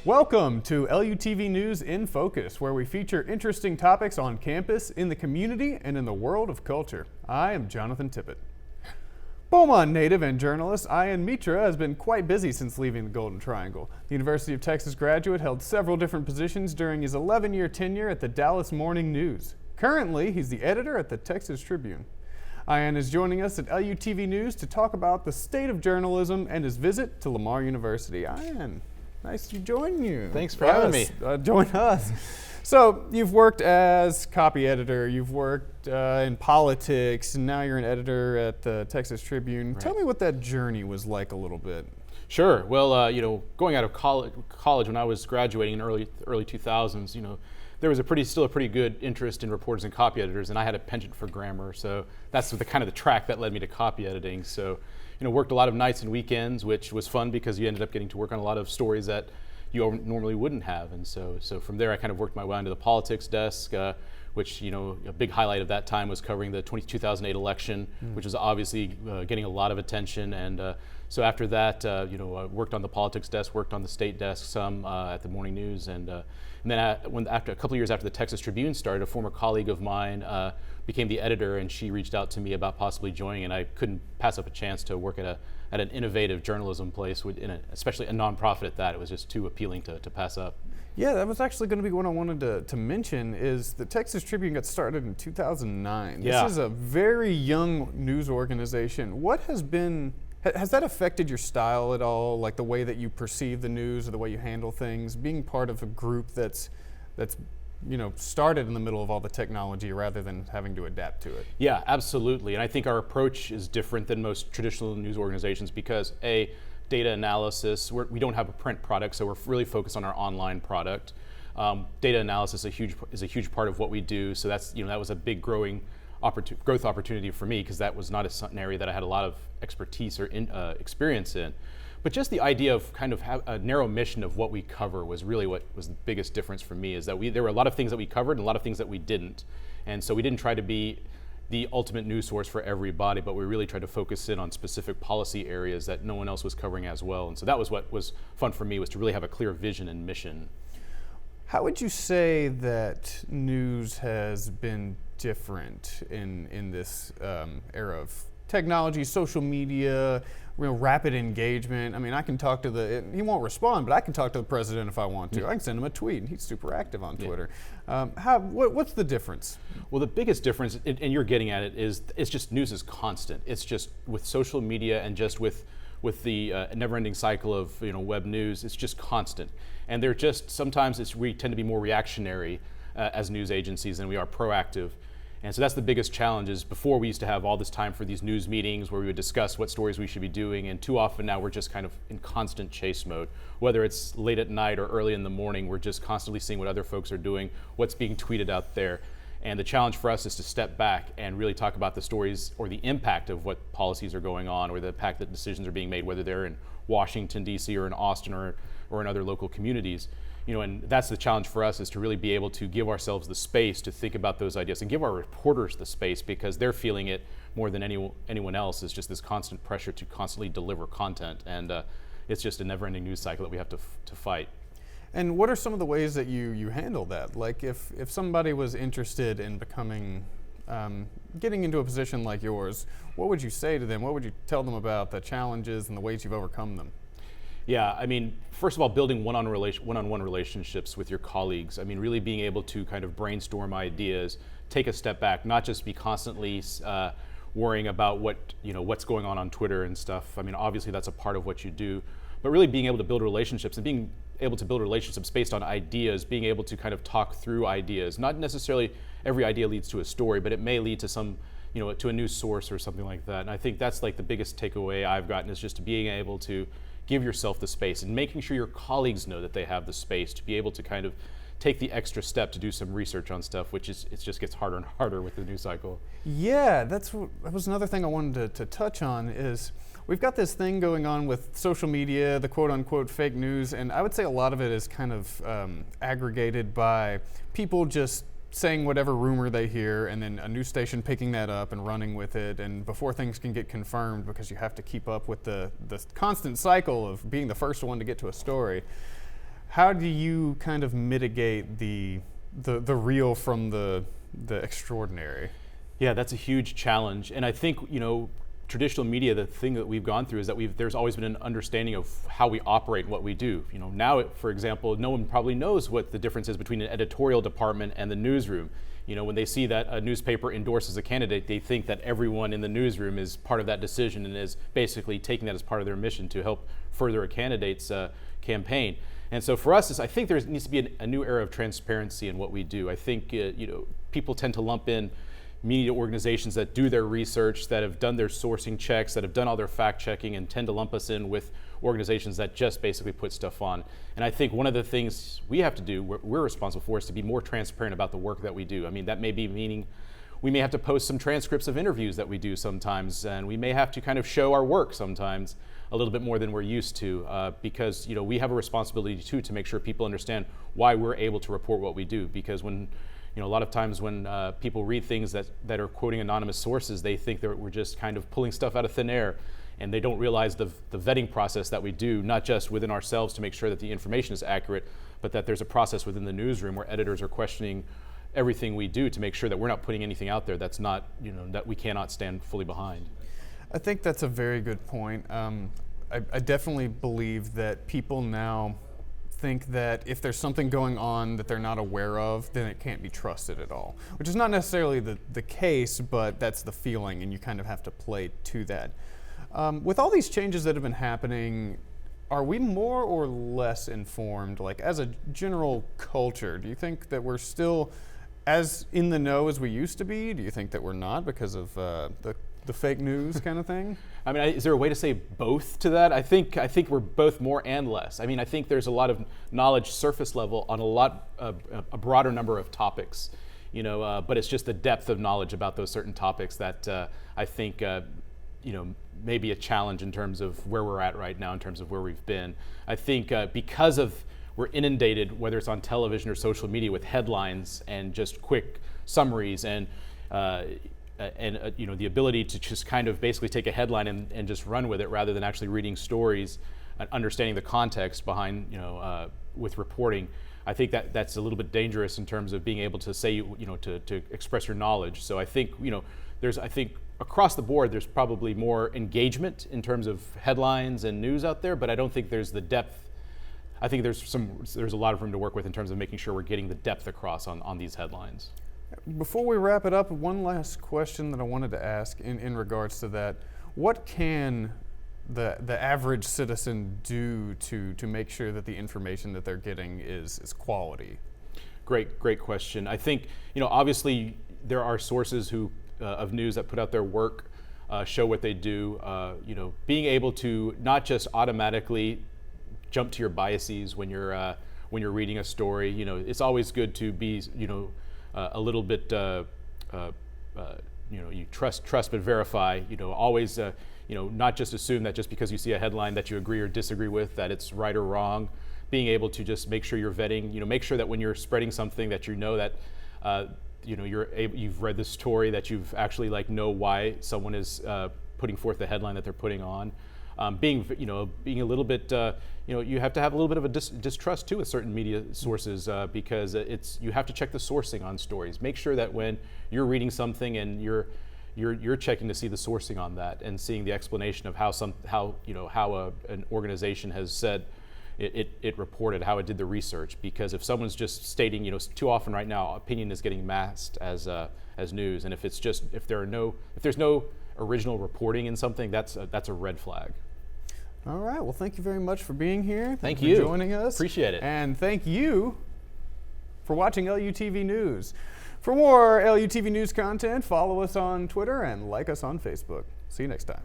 Welcome to LUTV News in Focus, where we feature interesting topics on campus, in the community, and in the world of culture. I am Jonathan Tippett. Beaumont native and journalist Ian Mitra has been quite busy since leaving the Golden Triangle. The University of Texas graduate held several different positions during his 11-year tenure at the Dallas Morning News. Currently, he's the editor at the Texas Tribune. Ian is joining us at LUTV News to talk about the state of journalism and his visit to Lamar University. Ian, nice to join you. Thanks for having me. Join us. So you've worked as copy editor, you've worked in politics, and now you're an editor at the Texas Tribune. Right. Tell me what that journey was like a little bit. Sure. Well, going out of college when I was graduating in early 2000s, there was still a pretty good interest in reporters and copy editors, and I had a penchant for grammar, so that's the kind of the track that led me to copy editing. So, worked a lot of nights and weekends, which was fun because you ended up getting to work on a lot of stories that you normally wouldn't have. And so from there I kind of worked my way onto the politics desk, which, a big highlight of that time was covering the 2008 election, which was obviously getting a lot of attention. And so after that, I worked on the politics desk, worked on the state desk some at the Morning News. And then after a couple of years after the Texas Tribune started, a former colleague of mine became the editor, and she reached out to me about possibly joining, and I couldn't pass up a chance to work at an innovative journalism place, especially a nonprofit at that. It was just too appealing to pass up. Yeah, that was actually going to be what I wanted to mention is the Texas Tribune got started in 2009. Yeah. This is a very young news organization. Has that affected your style at all, like the way that you perceive the news or the way you handle things, being part of a group that's started in the middle of all the technology rather than having to adapt to it? Yeah, absolutely. And I think our approach is different than most traditional news organizations because data analysis, we don't have a print product, so we're really focused on our online product. Data analysis is a huge part of what we do, so that was a big growth opportunity for me because that was not an area that I had a lot of expertise or experience in. But just the idea of kind of a narrow mission of what we cover was really what was the biggest difference for me, is that there were a lot of things that we covered and a lot of things that we didn't. And so we didn't try to be the ultimate news source for everybody, but we really tried to focus in on specific policy areas that no one else was covering as well. And so that was what was fun for me, was to really have a clear vision and mission. How would you say that news has been different in this era of technology, social media, rapid engagement? I mean, I can talk to he won't respond, but I can talk to the president if I want to. I can send him a tweet, and he's super active on Twitter. What's the difference? Well, the biggest difference, and you're getting at it, is it's just news is constant. It's just with social media and just with the never-ending cycle of web news, it's just constant. And they're just, sometimes we tend to be more reactionary as news agencies than we are proactive. And so that's the biggest challenge. Is before we used to have all this time for these news meetings where we would discuss what stories we should be doing, and too often now we're just kind of in constant chase mode. Whether it's late at night or early in the morning, we're just constantly seeing what other folks are doing, what's being tweeted out there. And the challenge for us is to step back and really talk about the stories or the impact of what policies are going on, or the impact that decisions are being made, whether they're in Washington, D.C. or in Austin or in other local communities. And that's the challenge for us, is to really be able to give ourselves the space to think about those ideas and give our reporters the space, because they're feeling it more than anyone else. Is just this constant pressure to constantly deliver content, and it's just a never-ending news cycle that we have to fight. And what are some of the ways that you handle that? Like if somebody was interested in getting into a position like yours, what would you say to them? What would you tell them about the challenges and the ways you've overcome them? Yeah, I mean, first of all, building one-on-one relationships with your colleagues. I mean, really being able to kind of brainstorm ideas, take a step back, not just be constantly worrying about what's going on Twitter and stuff. I mean, obviously that's a part of what you do, but really being able to build relationships, and being able to build relationships based on ideas, being able to kind of talk through ideas. Not necessarily every idea leads to a story, but it may lead to some, to a news source or something like that. And I think that's like the biggest takeaway I've gotten, is just being able to give yourself the space and making sure your colleagues know that they have the space to be able to kind of take the extra step to do some research on stuff, which it just gets harder and harder with the news cycle. Yeah, that was another thing I wanted to touch on. Is we've got this thing going on with social media, the quote-unquote fake news, and I would say a lot of it is kind of aggregated by people just saying whatever rumor they hear, and then a news station picking that up and running with it, and before things can get confirmed, because you have to keep up with the constant cycle of being the first one to get to a story. how do you kind of mitigate the real from the extraordinary? Yeah, that's a huge challenge. And I think, traditional media, the thing that we've gone through is that there's always been an understanding of how we operate and what we do. Now, for example, no one probably knows what the difference is between an editorial department and the newsroom. When they see that a newspaper endorses a candidate, they think that everyone in the newsroom is part of that decision and is basically taking that as part of their mission to help further a candidate's campaign. And so for us, I think there needs to be a new era of transparency in what we do. I think people tend to lump in media organizations that do their research, that have done their sourcing checks, that have done all their fact checking, and tend to lump us in with organizations that just basically put stuff on. And I think one of the things we have to do, we're responsible for, is to be more transparent about the work that we do. I mean, that may be meaning we may have to post some transcripts of interviews that we do sometimes, and we may have to kind of show our work sometimes a little bit more than we're used to, because we have a responsibility too to make sure people understand why we're able to report what we do. Because when a lot of times when people read things that are quoting anonymous sources, they think that we're just kind of pulling stuff out of thin air, and they don't realize the vetting process that we do, not just within ourselves to make sure that the information is accurate, but that there's a process within the newsroom where editors are questioning everything we do to make sure that we're not putting anything out there that's not, that we cannot stand fully behind. I think that's a very good point. I definitely believe that people now think that if there's something going on that they're not aware of, then it can't be trusted at all, which is not necessarily the case, but that's the feeling, and you kind of have to play to that. With all these changes that have been happening, are we more or less informed, like as a general culture? Do you think that we're still as in the know as we used to be? Do you think that we're not because of the fake news kind of thing? I mean, is there a way to say both to that? I think we're both more and less. I mean, I think there's a lot of knowledge surface level on a broader number of topics, but it's just the depth of knowledge about those certain topics that I think may be a challenge in terms of where we're at right now, in terms of where we've been. I think because we're inundated, whether it's on television or social media, with headlines and just quick summaries and the ability to just kind of basically take a headline and just run with it rather than actually reading stories and understanding the context behind, with reporting. I think that's a little bit dangerous in terms of being able to say, to express your knowledge. So I think, I think across the board, there's probably more engagement in terms of headlines and news out there, but I don't think there's the depth. I think there's a lot of room to work with in terms of making sure we're getting the depth across on these headlines. Before we wrap it up, one last question that I wanted to ask in regards to that. What can the average citizen do to make sure that the information that they're getting is quality? Great question. I think, obviously there are sources of news that put out their work, show what they do. Being able to not just automatically jump to your biases when you're reading a story. It's always good to be, a little bit, you trust but verify. Always, not just assume that just because you see a headline that you agree or disagree with, that it's right or wrong. Being able to just make sure you're vetting. Make sure that when you're spreading something that that you've read the story, that you've actually know why someone is putting forth the headline that they're putting on. Being a little bit, you have to have a little bit of a distrust too with certain media sources because you have to check the sourcing on stories. Make sure that when you're reading something and you're checking to see the sourcing on that and seeing the explanation of how an organization has said it reported, how it did the research. Because if someone's just stating, too often right now, opinion is getting masked as news, and if there's no original reporting in something, that's a red flag. All right. Well, thank you very much for being here. Thank you for joining us. Appreciate it. And thank you for watching LUTV News. For more LUTV News content, follow us on Twitter and like us on Facebook. See you next time.